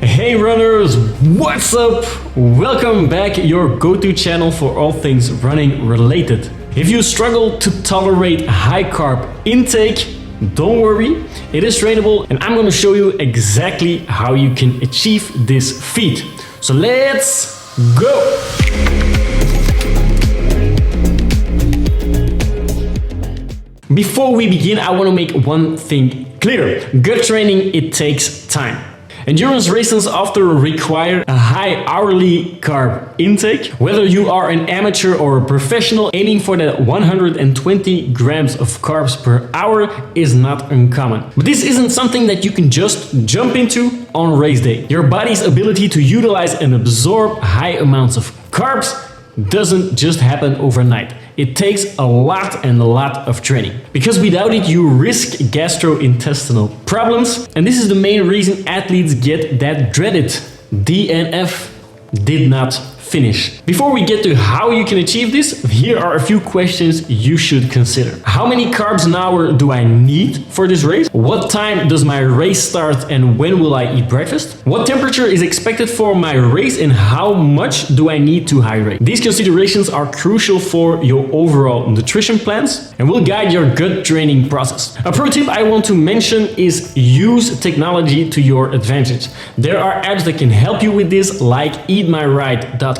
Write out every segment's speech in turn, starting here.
Hey runners, what's up? Welcome back, your go-to channel for all things running related. If you struggle to tolerate high carb intake, don't worry, it is trainable and I'm going to show you exactly how you can achieve this feat. So let's go! Before we begin, I want to make one thing clear. Gut training, it takes time. Endurance races often require a high hourly carb intake. Whether you are an amateur or a professional, aiming for that 120 grams of carbs per hour is not uncommon. But this isn't something that you can just jump into on race day. Your body's ability to utilize and absorb high amounts of carbs doesn't just happen overnight. It takes a lot of training. Because without it, you risk gastrointestinal problems. And this is the main reason athletes get that dreaded DNF, did not finish. Before we get to how you can achieve this, here are a few questions you should consider. How many carbs an hour do I need for this race? What time does my race start and when will I eat breakfast? What temperature is expected for my race and how much do I need to hydrate? These considerations are crucial for your overall nutrition plans and will guide your gut training process. A pro tip I want to mention is use technology to your advantage. There are apps that can help you with this, like eatmyride.com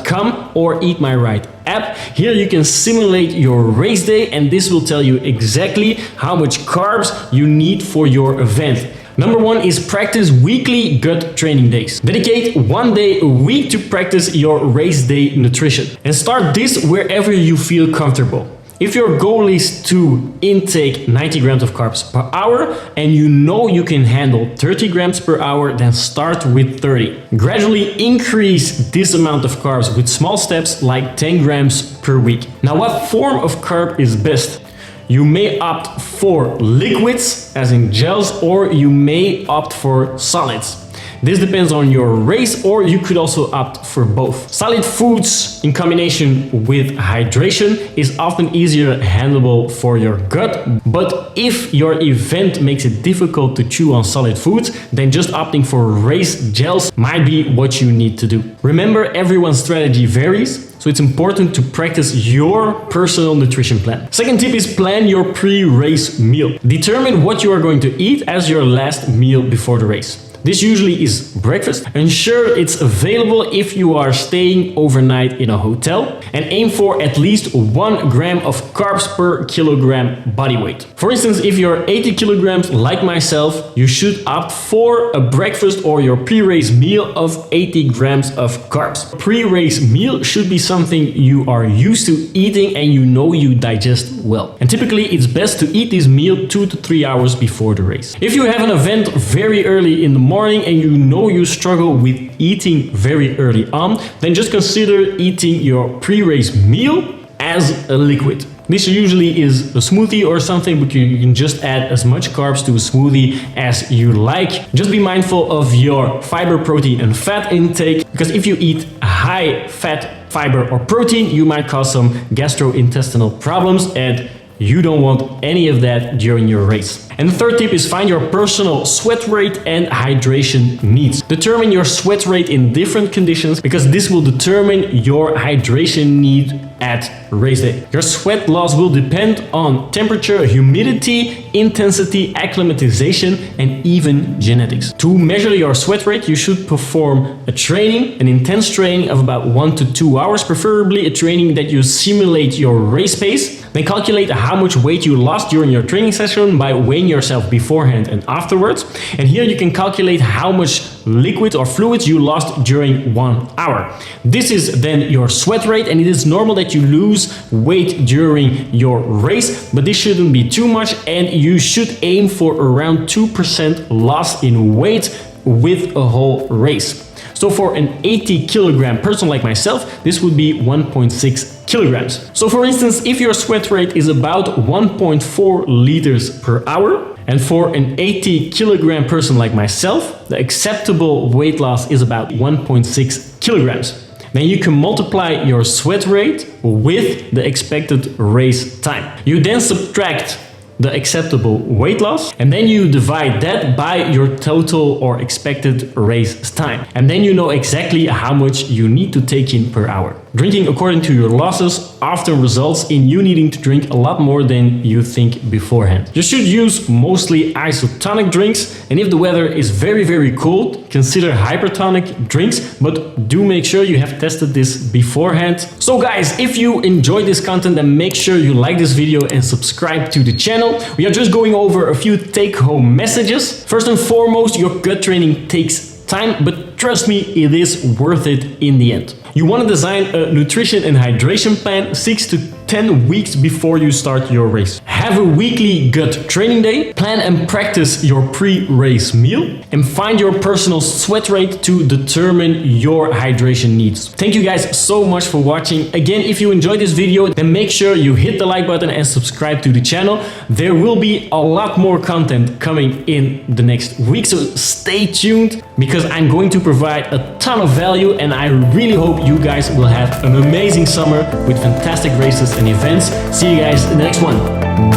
or Eat My Right app. Here you can simulate your race day and this will tell you exactly how much carbs you need for your event. Number one is practice weekly gut training days. Dedicate one day a week to practice your race day nutrition and start this wherever you feel comfortable. If your goal is to intake 90 grams of carbs per hour and you know you can handle 30 grams per hour, then start with 30. Gradually increase this amount of carbs with small steps like 10 grams per week. Now, what form of carb is best? You may opt for liquids, as in gels, or you may opt for solids. This depends on your race, or you could also opt for both. Solid foods in combination with hydration is often easier handleable for your gut, but if your event makes it difficult to chew on solid foods, then just opting for race gels might be what you need to do. Remember, everyone's strategy varies, so it's important to practice your personal nutrition plan. Second tip is plan your pre-race meal. Determine what you are going to eat as your last meal before the race. This usually is breakfast. Ensure it's available if you are staying overnight in a hotel and aim for at least 1 gram of carbs per kilogram body weight. For instance, if you're 80 kilograms like myself, you should opt for a breakfast or your pre-race meal of 80 grams of carbs. Pre-race meal should be something you are used to eating and you know you digest well. And typically it's best to eat this meal 2 to 3 hours before the race. If you have an event very early in the morning and you know you struggle with eating very early on, then just consider eating your pre-race meal as a liquid. This usually is a smoothie or something, but you can just add as much carbs to a smoothie as you like. Just be mindful of your fiber, protein, and fat intake, because if you eat high fat, fiber, or protein, you might cause some gastrointestinal problems and you don't want any of that during your race. And the third tip is find your personal sweat rate and hydration needs. Determine your sweat rate in different conditions because this will determine your hydration need at race day. Your sweat loss will depend on temperature, humidity, intensity, acclimatization, and even genetics. To measure your sweat rate, you should perform an intense training of about 1 to 2 hours, preferably a training that you simulate your race pace. Then calculate how much weight you lost during your training session by weighing yourself beforehand and afterwards. And here you can calculate how much liquid or fluids you lost during 1 hour. This is then your sweat rate, and it is normal that you lose weight during your race, but this shouldn't be too much, and you should aim for around 2% loss in weight with a whole race. So for an 80 kilogram person like myself, this would be 1.6 kilograms. So for instance, if your sweat rate is about 1.4 liters per hour, and for an 80 kilogram person like myself, the acceptable weight loss is about 1.6 kilograms. Then you can multiply your sweat rate with the expected race time. You then subtract the acceptable weight loss, and then you divide that by your total or expected race time. And then you know exactly how much you need to take in per hour. Drinking according to your losses often results in you needing to drink a lot more than you think beforehand. You should use mostly isotonic drinks, and if the weather is very cold, consider hypertonic drinks, but do make sure you have tested this beforehand. So guys, if you enjoyed this content, then make sure you like this video and subscribe to the channel. We are just going over a few take-home messages. First and foremost, your gut training takes time, but trust me, it is worth it in the end. You want to design a nutrition and hydration plan 6 to 10 weeks before you start your race. Have a weekly gut training day, plan and practice your pre-race meal, and find your personal sweat rate to determine your hydration needs. Thank you guys so much for watching. Again, if you enjoyed this video, then make sure you hit the like button and subscribe to the channel. There will be a lot more content coming in the next week, so stay tuned because I'm going to provide a ton of value, and I really hope you guys will have an amazing summer with fantastic races and events. See you guys in the next one.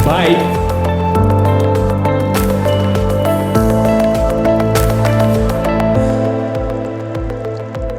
Bye.